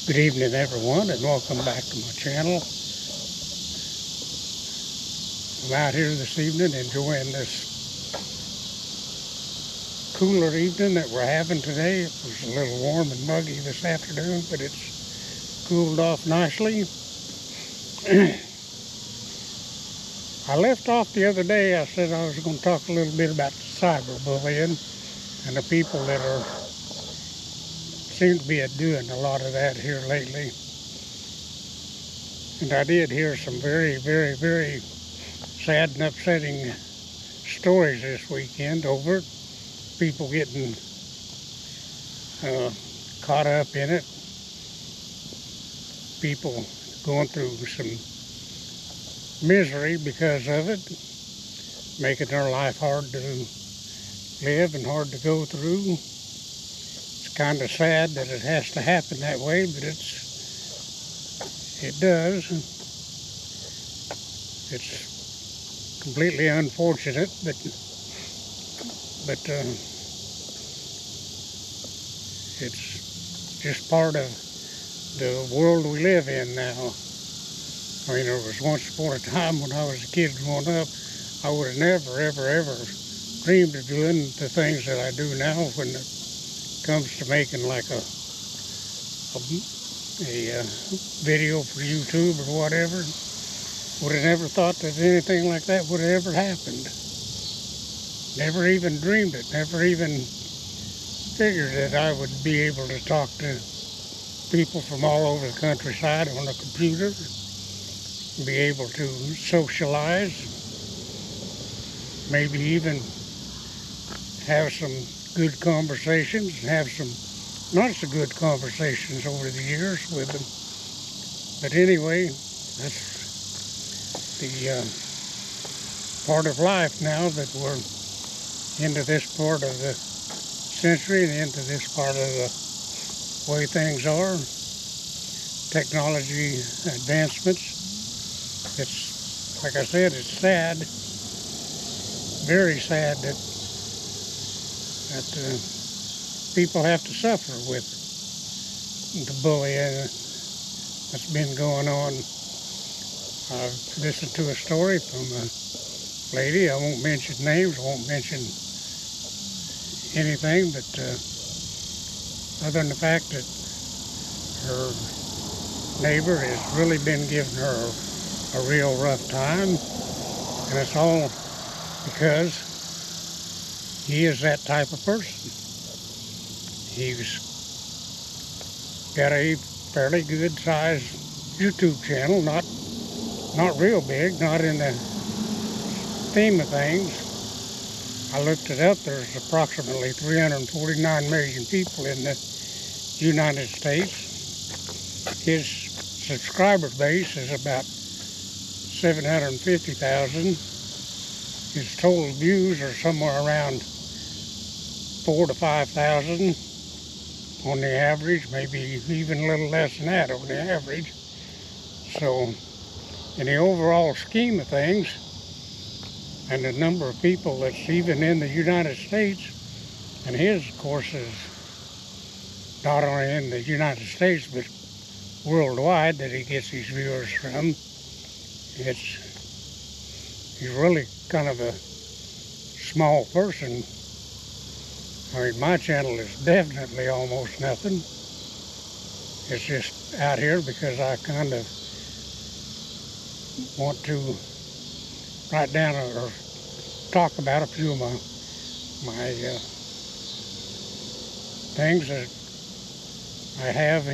Good evening, everyone, and welcome back to my channel. I'm out here this evening enjoying this cooler evening that we're having today. It was a little warm and muggy this afternoon, but it's cooled off nicely. I left off the other day. I said I was going to talk a little bit about cyberbullying and the people that seem to be doing a lot of that here lately. And I did hear some very, very, very sad and upsetting stories this weekend over it. People getting caught up in it. People going through some misery because of it, making their life hard to live and hard to go through. It's kind of sad that it has to happen that way, but it does. It's completely unfortunate, but it's just part of the world we live in now. I mean, there was once upon a time when I was a kid growing up, I would have never, ever, ever dreamed of doing the things that I do now when it comes to making like a video for YouTube or whatever. Would have never thought that anything like that would have ever happened. Never even dreamed it. Never even figured that I would be able to talk to people from all over the countryside on a computer, be able to socialize, maybe even have some good conversations, and have some not so good conversations over the years with them. But anyway, that's the part of life now that we're into this part of the century and into this part of the way things are. Technology advancements. It's, like I said, it's sad, very sad that people have to suffer with the bullying that's been going on. I've listened to a story from a lady. I won't mention names, I won't mention anything, but other than the fact that her neighbor has really been giving her a real rough time, and it's all because he is that type of person. He's got a fairly good sized YouTube channel, not real big, not in the theme of things. I looked it up. There's approximately 349 million people in the United States. His subscriber base is about 750,000. His total views are somewhere around 4,000 to 5,000 on the average, maybe even a little less than that on the average. So, in the overall scheme of things, and the number of people that's even in the United States, and his, of course, is not only in the United States, but worldwide that he gets his viewers from. He's really kind of a small person. I mean, my channel is definitely almost nothing. It's just out here because I kind of want to write down or talk about a few of my things that I have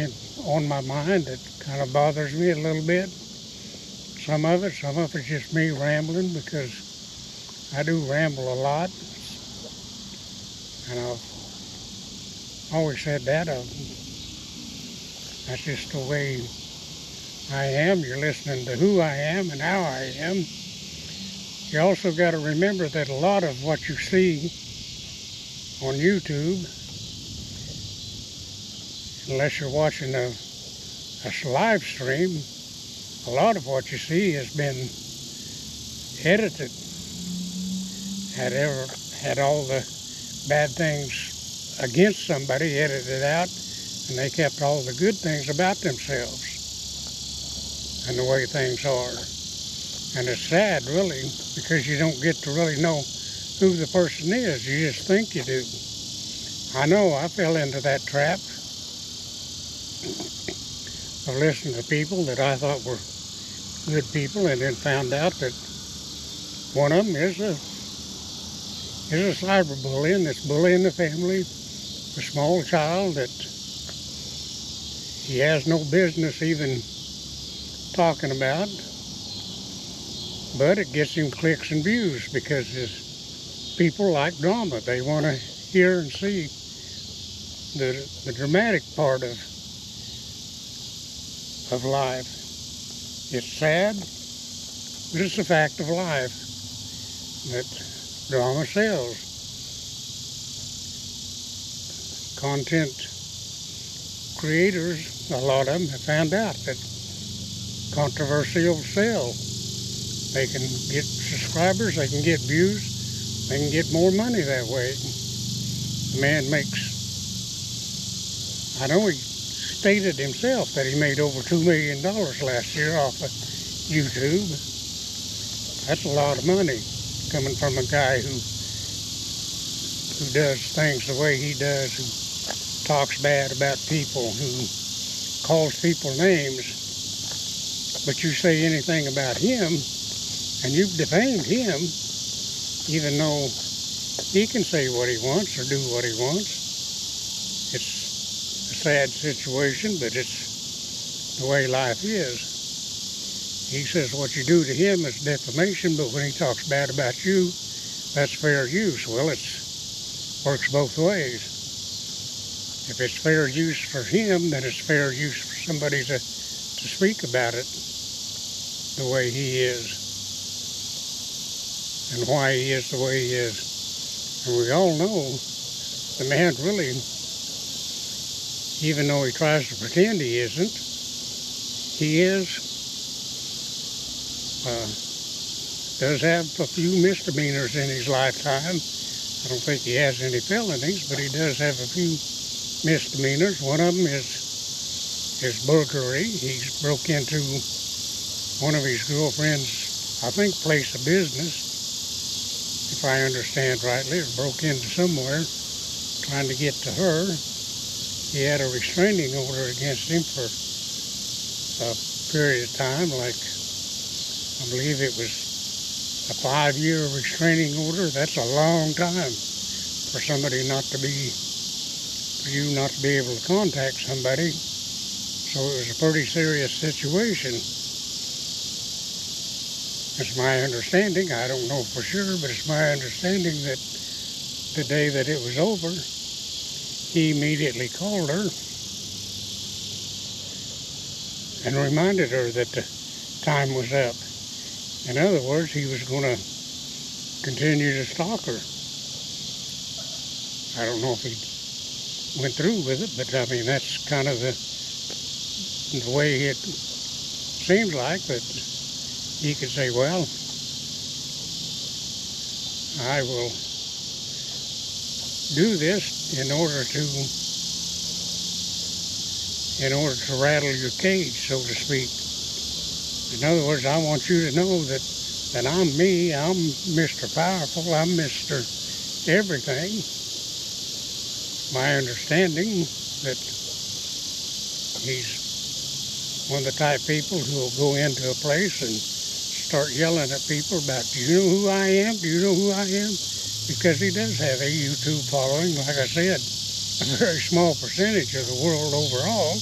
on my mind that kind of bothers me a little bit. Some of it's just me rambling, because I do ramble a lot, and I've always said that. That's just the way I am. You're listening to who I am and how I am. You also got to remember that a lot of what you see on YouTube, unless you're watching a live stream, a lot of what you see has been edited, had all the bad things against somebody edited out, and they kept all the good things about themselves and the way things are. And it's sad, really, because you don't get to really know who the person is. You just think you do. I know I fell into that trap of listening to people that I thought were good people, and then found out that one of them is a cyberbully, that's bullying the family, a small child that he has no business even talking about, but it gets him clicks and views because his people like drama. They want to hear and see the dramatic part of life. It's sad, but it's a fact of life that drama sells. Content creators, a lot of them, have found out that controversy will sell. They can get subscribers, they can get views, they can get more money that way. The man makes, I know he stated himself that he made over $2 million last year off of YouTube. That's a lot of money coming from a guy who does things the way he does, who talks bad about people, who calls people names. But you say anything about him, and you've defamed him, even though he can say what he wants or do what he wants. It's a sad situation, but it's the way life is. He says what you do to him is defamation, but when he talks bad about you, that's fair use. Well, it works both ways. If it's fair use for him, then it's fair use for somebody to speak about it the way he is and why he is the way he is. And we all know the man really, even though he tries to pretend he isn't, he is. Does have a few misdemeanors in his lifetime. I don't think he has any felonies, but he does have a few misdemeanors. One of them is burglary. He's broke into one of his girlfriend's, I think, place of business, if I understand rightly, or broke into somewhere trying to get to her. He had a restraining order against him for a period of time, like I believe it was a 5-year restraining order. That's a long time for somebody for you not to be able to contact somebody. So it was a pretty serious situation. It's my understanding, I don't know for sure, but it's my understanding that the day that it was over, he immediately called her and reminded her that the time was up. In other words, he was going to continue to stalk her. I don't know if he went through with it, but I mean, that's kind of the way it seems like, that he could say, well, I will do this in order to rattle your cage, so to speak. In other words, I want you to know that I'm me, I'm Mr. Powerful, I'm Mr. Everything. My understanding that he's one of the type of people who will go into a place and start yelling at people about, do you know who I am? Do you know who I am? Because he does have a YouTube following, like I said, a very small percentage of the world overall,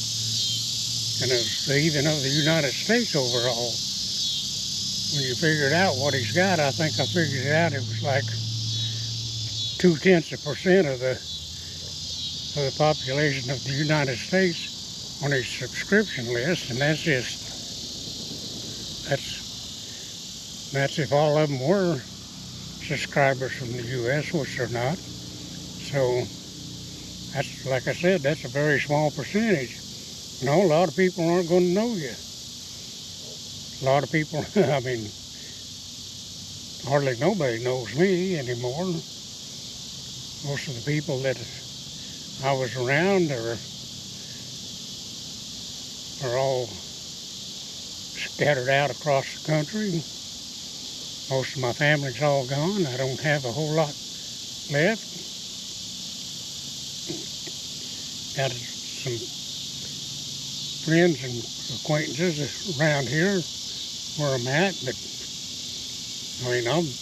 and even of the United States overall. When you figured out what he's got, I think I figured it out, it was like 0.2% of the population of the United States on his subscription list, and that's if all of them were subscribers from the U.S., which they're not. So that's, like I said, that's a very small percentage. You know, a lot of people aren't going to know you. A lot of people, I mean, hardly nobody knows me anymore. Most of the people that I was around are are all scattered out across the country. Most of my family's all gone. I don't have a whole lot left. Got some friends and acquaintances around here where I'm at, but I mean, I'm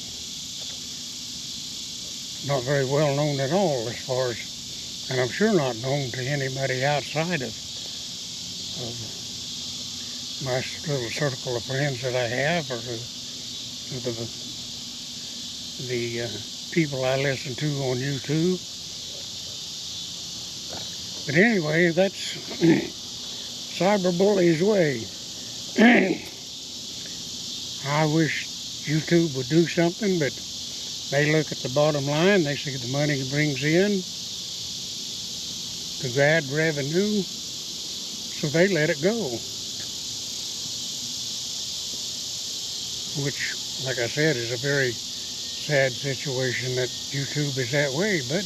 not very well known at all as far as, and I'm sure not known to anybody outside of my little circle of friends that I have, or the people I listen to on YouTube. But anyway, that's Cyberbullies' way. I wish YouTube would do something, but they look at the bottom line. They see the money it brings in, the ad revenue, so they let it go. Which, like I said, is a very sad situation that YouTube is that way, but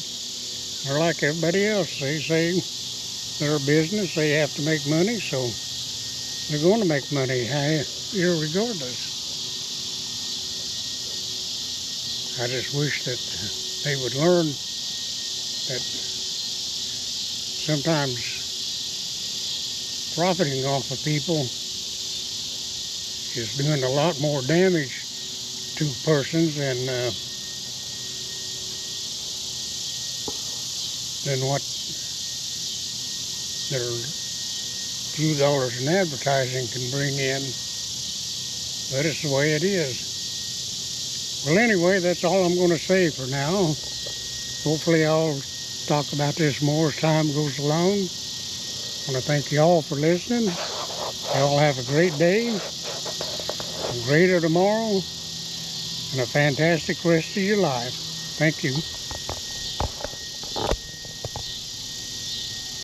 they're like everybody else. They say they're a business, they have to make money, so they're going to make money irregardless. I just wish that they would learn that sometimes profiting off of people is doing a lot more damage to persons than what their few dollars in advertising can bring in. But it's the way it is. Well, anyway, that's all I'm going to say for now. Hopefully I'll talk about this more as time goes along. I want to thank you all for listening. You all have a great day, a greater tomorrow, and a fantastic rest of your life. Thank you.